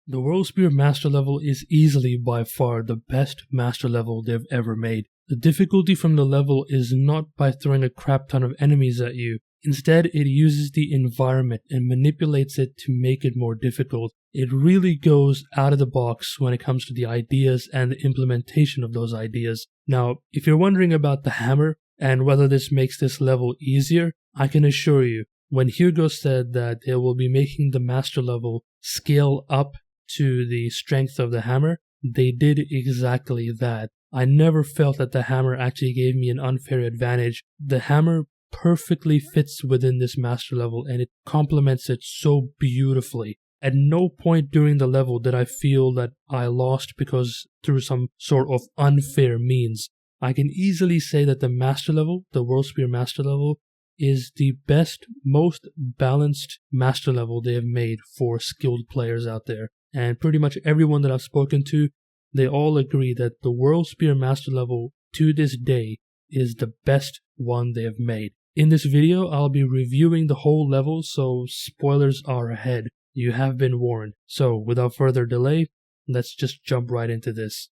The World Spear Master level is easily by far the best master level they've ever made. The difficulty from the level is not by throwing a crap ton of enemies at you. Instead, it uses the environment and manipulates it to make it more difficult. It really goes out of the box when it comes to the ideas and the implementation of those ideas. Now, if you're wondering about the hammer and whether this makes this level easier, I can assure you, when Hugo said that they will be making the master level scale up to the strength of the hammer, they did exactly that. I never felt that the hammer actually gave me an unfair advantage. The hammer perfectly fits within this master level and it complements it so beautifully. At no point during the level did I feel that I lost because through some sort of unfair means. I can easily say that the master level, the World Spear master level, is the best, most balanced master level they have made for skilled players out there. And pretty much everyone that I've spoken to, they all agree that the World Spear master level to this day is the best one they have made. In this video, I'll be reviewing the whole level, so spoilers are ahead. You have been warned. So without further delay, let's just jump right into this.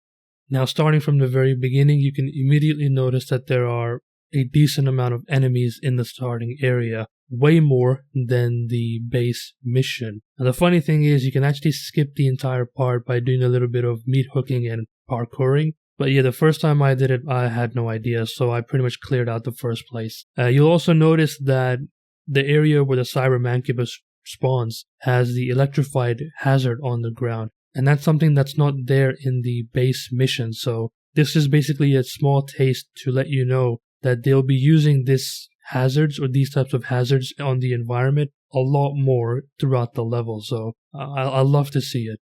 Now, starting from the very beginning, you can immediately notice that there are a decent amount of enemies in the starting area. Way more than the base mission. And the funny thing is, you can actually skip the entire part by doing a little bit of meat hooking and parkouring. But yeah, the first time I did it, I had no idea, so I pretty much cleared out the first place. You'll also notice that the area where the Cyber Mancubus spawns has the electrified hazard on the ground. And that's something that's not there in the base mission, so this is basically a small taste to let you know that they'll be using this hazards or these types of hazards on the environment a lot more throughout the level, so I love to see it.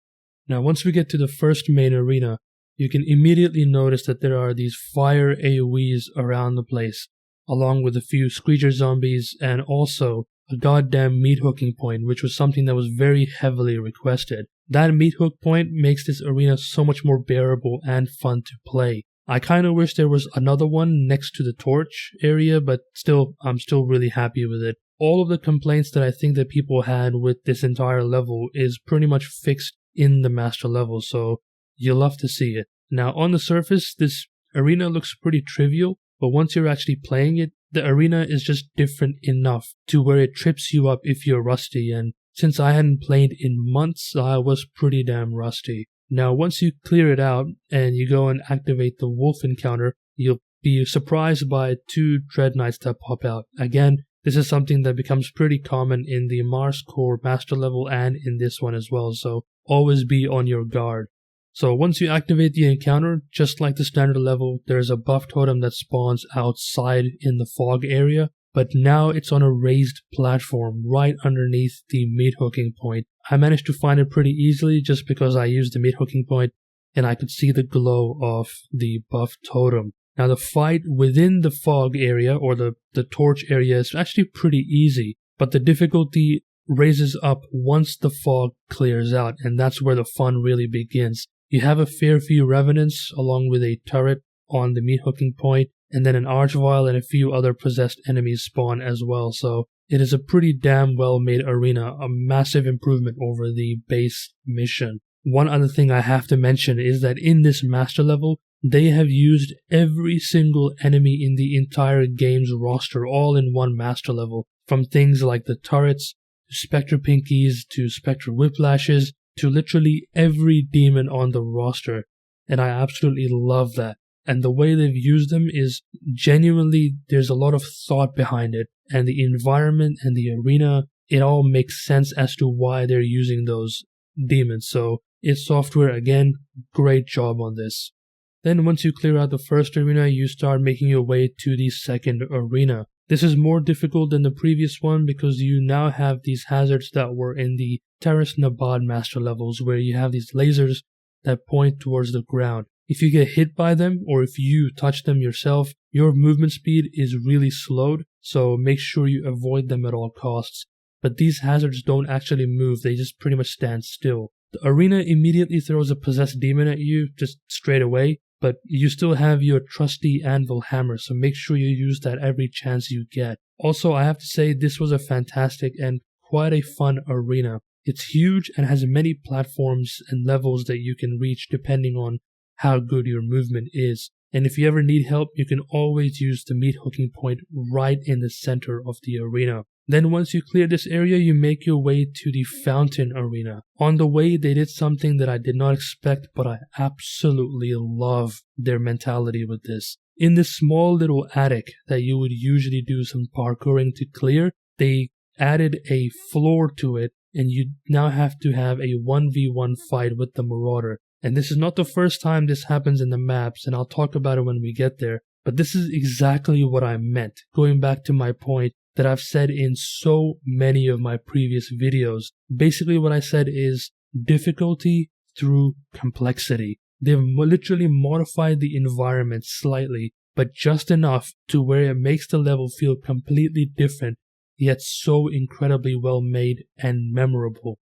Now, once we get to the first main arena, you can immediately notice that there are these fire AoEs around the place, along with a few Screecher zombies and also a goddamn meat hooking point, which was something that was very heavily requested. That meat hook point makes this arena so much more bearable and fun to play. I kind of wish there was another one next to the torch area, but still, I'm still really happy with it. All of the complaints that I think that people had with this entire level is pretty much fixed in the master level, so you'll love to see it. Now, on the surface, this arena looks pretty trivial, but once you're actually playing it, the arena is just different enough to where it trips you up if you're rusty, and since I hadn't played in months, I was pretty damn rusty. Now, once you clear it out and you go and activate the wolf encounter, you'll be surprised by 2 Dread Knights that pop out. Again, this is something that becomes pretty common in the Mars Core master level and in this one as well, so always be on your guard. So once you activate the encounter, just like the standard level, there's a buff totem that spawns outside in the fog area, but now it's on a raised platform right underneath the meat hooking point. I managed to find it pretty easily just because I used the meat hooking point and I could see the glow of the buff totem. Now, the fight within the fog area or the torch area is actually pretty easy, but the difficulty raises up once the fog clears out, and that's where the fun really begins. You have a fair few revenants along with a turret on the meat hooking point, and then an archvile and a few other possessed enemies spawn as well, so it is a pretty damn well made arena, a massive improvement over the base mission. One other thing I have to mention is that in this master level, they have used every single enemy in the entire game's roster all in one master level, from things like the turrets, to Spectre Pinkies, to Spectre Whiplashes, to literally every demon on the roster, and I absolutely love that. And the way they've used them is genuinely, there's a lot of thought behind it, and the environment and the arena, it all makes sense as to why they're using those demons. So id Software, again, great job on this. Then once you clear out the first arena, you start making your way to the second arena. This is more difficult than the previous one because you now have these hazards that were in the Terrace Nabad master levels, where you have these lasers that point towards the ground. If you get hit by them, or if you touch them yourself, your movement speed is really slowed, so make sure you avoid them at all costs. But these hazards don't actually move, they just pretty much stand still. The arena immediately throws a possessed demon at you, just straight away, but you still have your trusty Anvil hammer, so make sure you use that every chance you get. Also, I have to say, this was a fantastic and quite a fun arena. It's huge and has many platforms and levels that you can reach depending on how good your movement is. And if you ever need help, you can always use the meat hooking point right in the center of the arena. Then once you clear this area, you make your way to the fountain arena. On the way, they did something that I did not expect, but I absolutely love their mentality with this. In this small little attic that you would usually do some parkouring to clear, they added a floor to it, and you now have to have a 1v1 fight with the Marauder. And this is not the first time this happens in the maps, and I'll talk about it when we get there. But this is exactly what I meant, going back to my point that I've said in so many of my previous videos. Basically what I said is difficulty through complexity. They've literally modified the environment slightly, but just enough to where it makes the level feel completely different, yet so incredibly well made and memorable.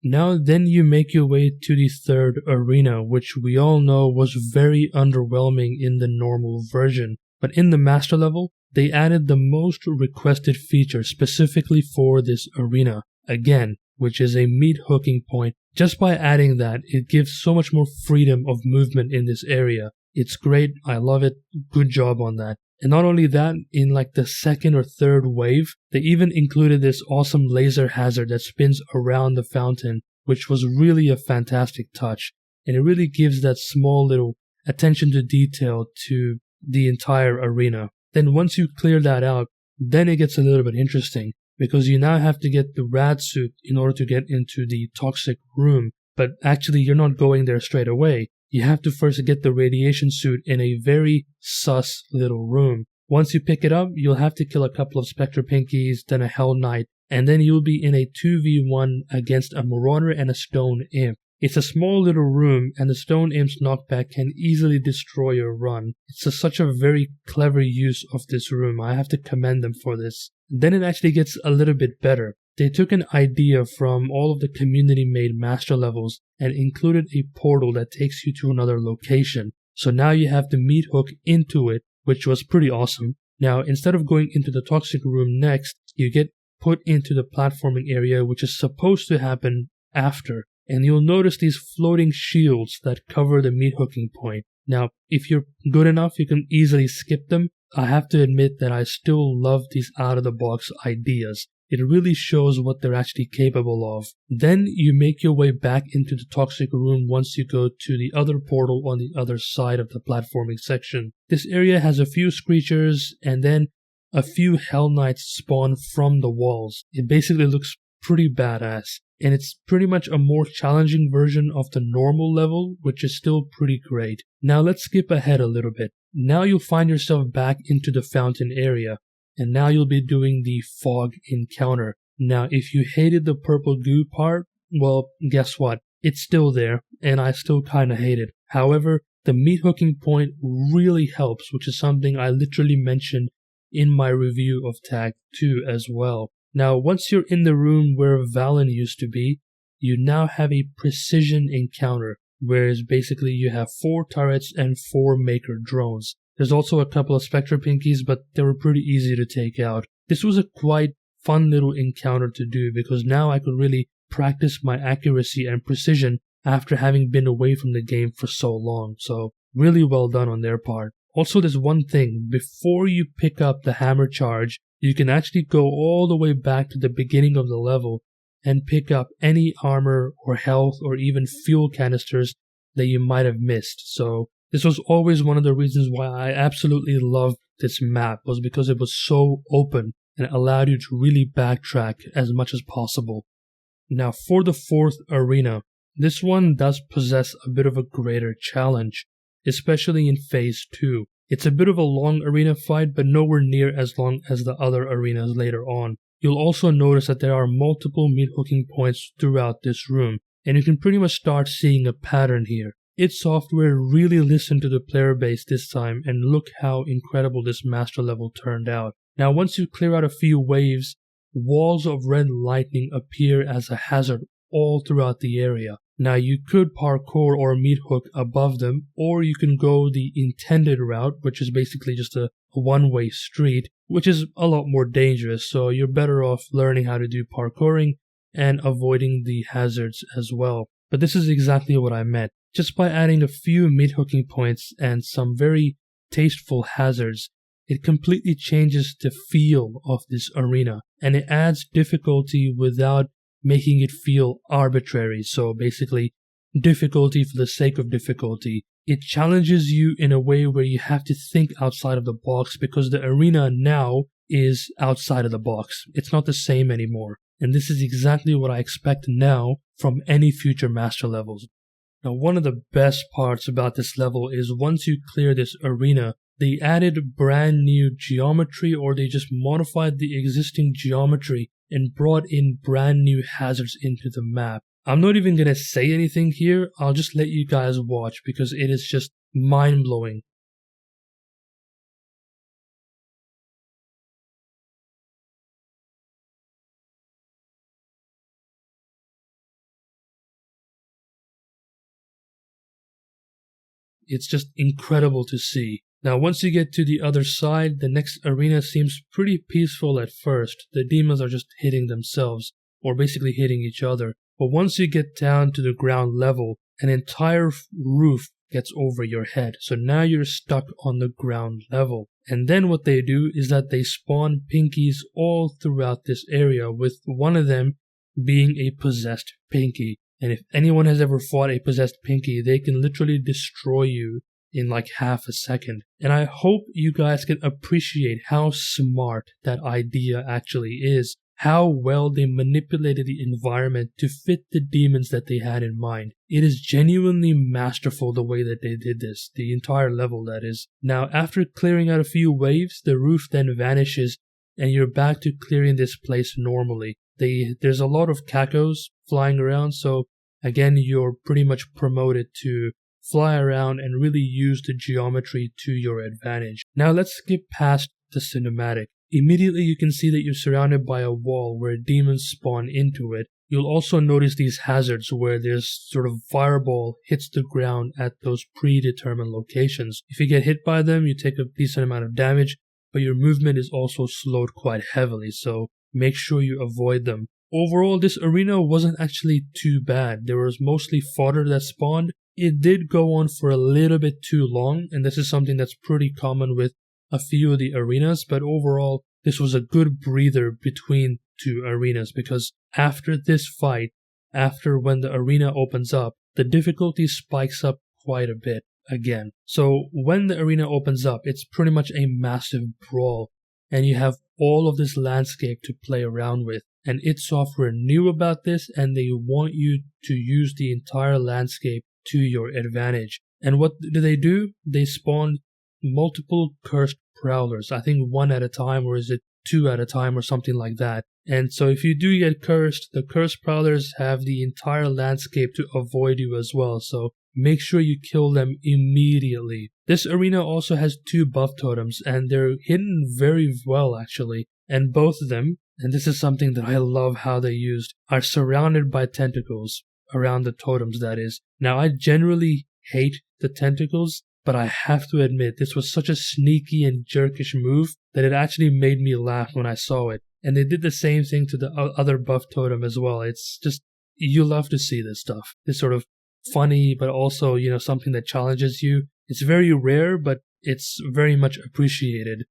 Now then you make your way to the third arena, which we all know was very underwhelming in the normal version. But in the master level, they added the most requested feature specifically for this arena, again, which is a meat hooking point. Just by adding that, it gives so much more freedom of movement in this area. It's great, I love it, good job on that. And not only that, in like the second or third wave, they even included this awesome laser hazard that spins around the fountain, which was really a fantastic touch. And it really gives that small little attention to detail to the entire arena. Then once you clear that out, then it gets a little bit interesting, because you now have to get the rad suit in order to get into the toxic room. But actually you're not going there straight away. You have to first get the radiation suit in a very sus little room. Once you pick it up, you'll have to kill a couple of Spectre Pinkies, then a Hell Knight, and then you'll be in a 2v1 against a Marauder and a Stone Imp. It's a small little room, and the Stone Imp's knockback can easily destroy your run. It's such a very clever use of this room. I have to commend them for this. Then it actually gets a little bit better. They took an idea from all of the community-made master levels and included a portal that takes you to another location. So now you have the meat hook into it, which was pretty awesome. Now, instead of going into the toxic room next, you get put into the platforming area, which is supposed to happen after. And you'll notice these floating shields that cover the meat hooking point. Now, if you're good enough, you can easily skip them. I have to admit that I still love these out-of-the-box ideas. It really shows what they're actually capable of. Then you make your way back into the toxic room once you go to the other portal on the other side of the platforming section. This area has a few screechers and then a few Hell Knights spawn from the walls. It basically looks pretty badass. And it's pretty much a more challenging version of the normal level, which is still pretty great. Now let's skip ahead a little bit. Now you'll find yourself back into the fountain area. And now you'll be doing the fog encounter. Now, if you hated the purple goo part, well, guess what? It's still there, and I still kinda hate it. However, the meat hooking point really helps, which is something I literally mentioned in my review of Tag 2 as well. Now, once you're in the room where Valen used to be, you now have a precision encounter, whereas basically you have 4 turrets and 4 maker drones. There's also a couple of Spectre Pinkies, but they were pretty easy to take out. This was a quite fun little encounter to do because now I could really practice my accuracy and precision after having been away from the game for so long. So really well done on their part. Also, there's one thing. Before you pick up the hammer charge, you can actually go all the way back to the beginning of the level and pick up any armor or health or even fuel canisters that you might have missed. So this was always one of the reasons why I absolutely loved this map, was because it was so open and it allowed you to really backtrack as much as possible. Now for the 4th arena, this one does possess a bit of a greater challenge, especially in phase 2. It's a bit of a long arena fight, but nowhere near as long as the other arenas later on. You'll also notice that there are multiple meat hooking points throughout this room, and you can pretty much start seeing a pattern here. id Software really listened to the player base this time, and look how incredible this master level turned out. Now once you clear out a few waves, walls of red lightning appear as a hazard all throughout the area. Now you could parkour or meat hook above them, or you can go the intended route, which is basically just a one-way street, which is a lot more dangerous, so you're better off learning how to do parkouring and avoiding the hazards as well. But this is exactly what I meant. Just by adding a few mid-hooking points and some very tasteful hazards, it completely changes the feel of this arena, and it adds difficulty without making it feel arbitrary. So basically, difficulty for the sake of difficulty. It challenges you in a way where you have to think outside of the box, because the arena now is outside of the box. It's not the same anymore. And this is exactly what I expect now from any future master levels. Now, one of the best parts about this level is once you clear this arena, they added brand new geometry, or they just modified the existing geometry and brought in brand new hazards into the map. I'm not even going to say anything here, I'll just let you guys watch because it is just mind-blowing. It's just incredible to see. Now, once you get to the other side, the next arena seems pretty peaceful at first. The demons are just hitting themselves, or basically hitting each other. But once you get down to the ground level, an entire roof gets over your head. So now you're stuck on the ground level. And then what they do is that they spawn pinkies all throughout this area, with one of them being a possessed pinky. And if anyone has ever fought a possessed pinky, they can literally destroy you in like half a second. And I hope you guys can appreciate how smart that idea actually is, how well they manipulated the environment to fit the demons that they had in mind. It is genuinely masterful the way that they did this, the entire level that is. Now, after clearing out a few waves, the roof then vanishes and you're back to clearing this place normally. There's a lot of cacos flying around, so again, you're pretty much promoted to fly around and really use the geometry to your advantage. Now let's skip past the cinematic. Immediately you can see that you're surrounded by a wall where demons spawn into it. You'll also notice these hazards where there's sort of fireball hits the ground at those predetermined locations. If you get hit by them, you take a decent amount of damage, but your movement is also slowed quite heavily, so make sure you avoid them. Overall, this arena wasn't actually too bad. There was mostly fodder that spawned. It did go on for a little bit too long, and this is something that's pretty common with a few of the arenas, but overall, this was a good breather between two arenas, because after this fight, after when the arena opens up, the difficulty spikes up quite a bit again. So when the arena opens up, it's pretty much a massive brawl, and you have all of this landscape to play around with. And id Software knew about this, and they want you to use the entire landscape to your advantage. And what do? They spawned multiple cursed prowlers. I think one at a time, or is it two at a time, or something like that. And so if you do get cursed, the cursed prowlers have the entire landscape to avoid you as well. So make sure you kill them immediately. This arena also has two buff totems, and they're hidden very well actually. And both of them, and this is something that I love how they used, are surrounded by tentacles around the totems, that is. Now, I generally hate the tentacles, but I have to admit this was such a sneaky and jerkish move that it actually made me laugh when I saw it. And they did the same thing to the other buff totem as well. It's just, you love to see this stuff. This sort of funny, but also, something that challenges you. It's very rare, but it's very much appreciated.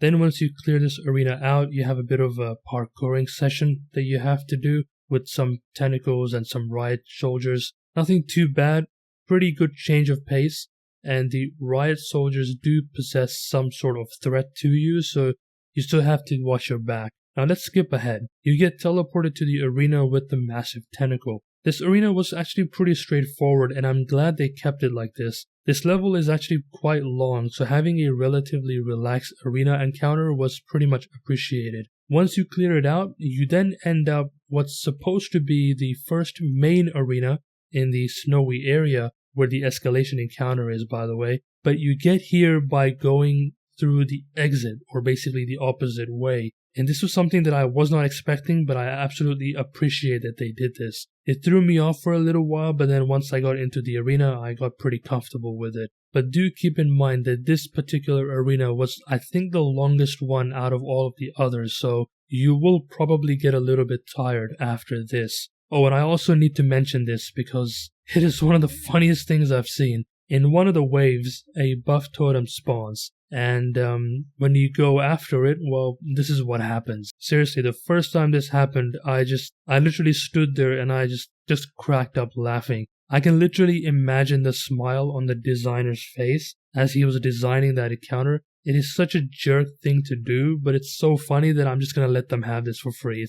Then once you clear this arena out, you have a bit of a parkouring session that you have to do with some tentacles and some riot soldiers. Nothing too bad, pretty good change of pace, and the riot soldiers do possess some sort of threat to you, so you still have to watch your back. Now let's skip ahead. You get teleported to the arena with the massive tentacle. This arena was actually pretty straightforward, and I'm glad they kept it like this. This level is actually quite long, so having a relatively relaxed arena encounter was pretty much appreciated. Once you clear it out, you then end up what's supposed to be the first main arena in the snowy area, where the escalation encounter is, by the way. But you get here by going through the exit, or basically the opposite way. And this was something that I was not expecting, but I absolutely appreciate that they did this. It threw me off for a little while, but then once I got into the arena, I got pretty comfortable with it. But do keep in mind that this particular arena was, I think, the longest one out of all of the others, so you will probably get a little bit tired after this. Oh, and I also need to mention this because it is one of the funniest things I've seen. In one of the waves, a buff totem spawns, and when you go after it, well, this is what happens. Seriously, the first time this happened, I literally stood there and I just cracked up laughing. I can literally imagine the smile on the designer's face as he was designing that encounter. It is such a jerk thing to do, but it's so funny that I'm just gonna let them have this for free.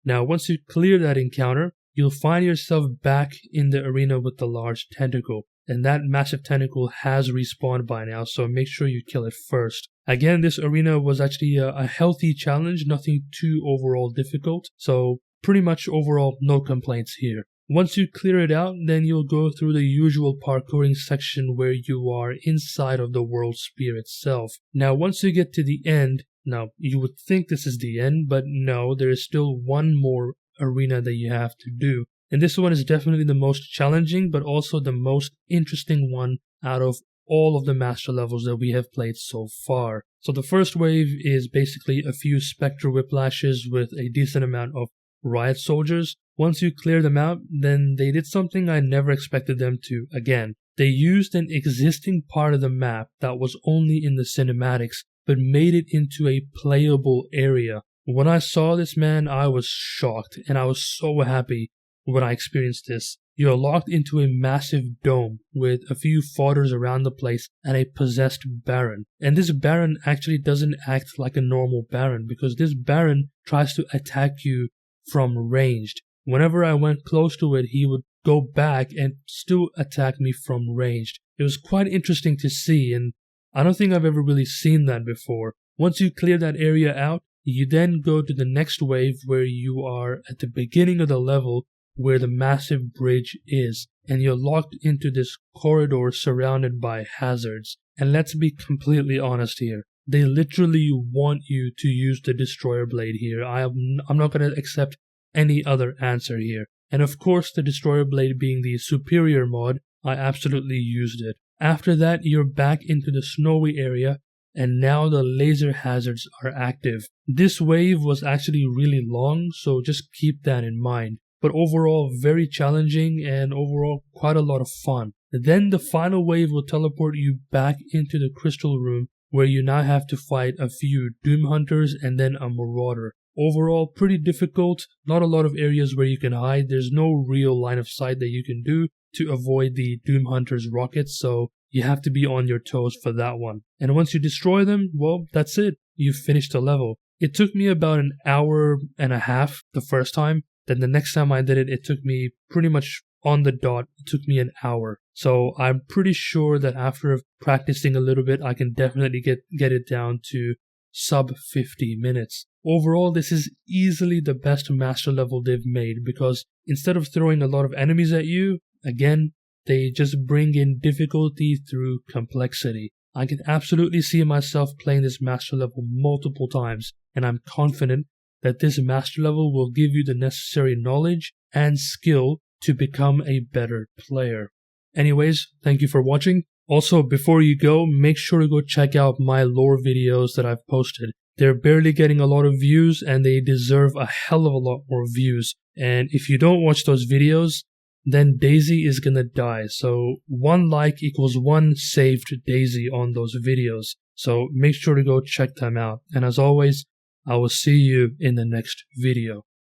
Now, once you clear that encounter, you'll find yourself back in the arena with the large tentacle. And that massive tentacle has respawned by now, so make sure you kill it first. Again, this arena was actually a healthy challenge, nothing too overall difficult, so pretty much overall no complaints here. Once you clear it out, then you'll go through the usual parkouring section where you are inside of the world sphere itself. Now, once you get to the end, now you would think this is the end, but no, there is still one more arena that you have to do. And this one is definitely the most challenging, but also the most interesting one out of all of the master levels that we have played so far. So the first wave is basically a few Spectre Whiplashes with a decent amount of riot soldiers. Once you clear them out, then they did something I never expected them to again. They used an existing part of the map that was only in the cinematics, but made it into a playable area. When I saw this, man, I was shocked, and I was so happy when I experienced this. You're locked into a massive dome with a few fodders around the place and a possessed Baron. And this Baron actually doesn't act like a normal Baron, because this Baron tries to attack you from ranged. Whenever I went close to it, he would go back and still attack me from ranged. It was quite interesting to see, and I don't think I've ever really seen that before. Once you clear that area out, you then go to the next wave where you are at the beginning of the level where the massive bridge is, and you're locked into this corridor surrounded by hazards. And let's be completely honest here. They literally want you to use the Destroyer Blade here. I'm not going to accept any other answer here. And of course, the Destroyer Blade being the superior mod, I absolutely used it. After that, you're back into the snowy area, and now the laser hazards are active. This wave was actually really long, so just keep that in mind. But overall, very challenging and overall quite a lot of fun. Then the final wave will teleport you back into the crystal room, where you now have to fight a few Doom Hunters and then a Marauder. Overall, pretty difficult, not a lot of areas where you can hide. There's no real line of sight that you can do to avoid the Doom Hunters' rockets, so you have to be on your toes for that one. And once you destroy them, well, that's it. You've finished the level. It took me about an hour and a half the first time. Then the next time I did it, it took me pretty much on the dot. It took me an hour. So I'm pretty sure that after practicing a little bit, I can definitely get it down to sub 50 minutes. Overall, this is easily the best master level they've made, because instead of throwing a lot of enemies at you, again, they just bring in difficulty through complexity. I can absolutely see myself playing this master level multiple times, and I'm confident that this master level will give you the necessary knowledge and skill to become a better player. Anyways, thank you for watching. Also, before you go, make sure to go check out my lore videos that I've posted. They're barely getting a lot of views, and they deserve a hell of a lot more views. And if you don't watch those videos, then Daisy is gonna die. So 1 like equals 1 saved Daisy on those videos. So make sure to go check them out. And as always, I will see you in the next video.